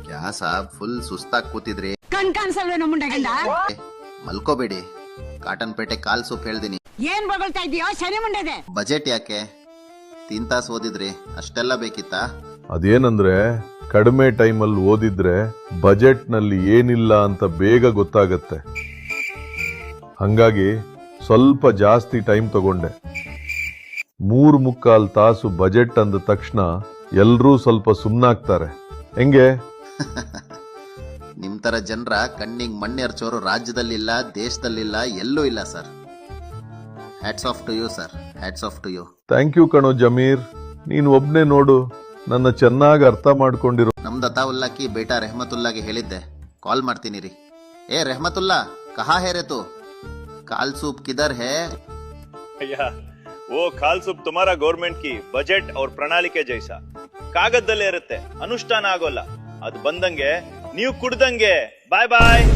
ಕ್ಯಾ ಸಾಬ್ ಫುಲ್ ಸುಸ್ತಾಗಿ ಕೂತಿದ್ರಿ? ಕಣ್ ಕಾಣಿಸಲ್ವೇನೋ ಮುಂಡಗಂಡ? ಮಲ್ಕೋಬೇಡಿ, ಕಾಟನ್ ಪೇಟೆ ಕಾಲ್ ಸೂಪ್ ಹೇಳ್ದಿನಿ. ಏನ್ ಬಗಳ್ತಾ ಇದೀಯೋ ಶನಿ ಮುಂಡೆದೆ? ಬಜೆಟ್ ಯಾಕೆ? 3 ತಾಸು ಓದಿದ್ರಿ, ಅಷ್ಟೆಲ್ಲ ಬೇಕಿತ್ತಾ? ಅದೇನಂದ್ರೆ ಕಡಿಮೆ ಟೈಮಲ್ಲಿ ಓದಿದ್ರೆ ಬಜೆಟ್ ನಲ್ಲಿ ಏನಿಲ್ಲ ಅಂತ ಬೇಗ ಗೊತ್ತಾಗತ್ತೆ. ಹಂಗಾಗಿ ಸ್ವಲ್ಪ ಜಾಸ್ತಿ ಟೈಮ್ ತಗೊಂಡೆ. 3.25 ತಾಸು ಬಜೆಟ್ ಅಂದ ತಕ್ಷಣ ಎಲ್ರೂ ಸ್ವಲ್ಪ ಸುಮ್ನಾಗ್ತಾರೆ. ಹೆಂಗೆ? ನಿಮ್ ತರ ಜನರ ಕಣ್ಣಿಗೆ ಮಣ್ಣೆರ್ಚೋರು ರಾಜ್ಯದಲ್ಲಿಲ್ಲ, ದೇಶದಲ್ಲಿಲ್ಲ, ಎಲ್ಲೂ ಇಲ್ಲ sir. Hats off to you sir, hats off to you. Thank you ಕಣೋ ಜಮೀರ್, ನೀನ್ ಒಬ್ನೇ ನೋಡು ನನ್ನ ಚೆನ್ನಾಗಿ ಅರ್ಥ ಮಾಡ್ಕೊಂಡಿರೋ. ನಮ್ದು ಅತಾವುಲ್ಲಾಕಿ ಬೇಟಾ ರೆಹಮತುಲ್ಲಾಗೆ ಹೇಳಿದ್ದೆ, ಕಾಲ್ ಮಾಡ್ತೀನಿ ರೀ. ಏ ರೆಹಮತುಲ್ಲಾ, ಕಹಾ ಹೇ ರೇ ತು? ಕಾಲ್ सूप किधर है? भैया वो खाल सूप तुम्हारा गवर्नमेंट की बजट और ಪ್ರಣಾಳಿಕೆ ಜೈಸಾ ಕಾಗದದಲ್ಲೇ ಇರುತ್ತೆ, ಅನುಷ್ಠಾನ ಆಗೋಲ್ಲ. ಅದು ಬಂದಂಗೆ ನೀವು ಕುಡ್ದಂಗೆ. ಬಾಯ್ ಬಾಯ್.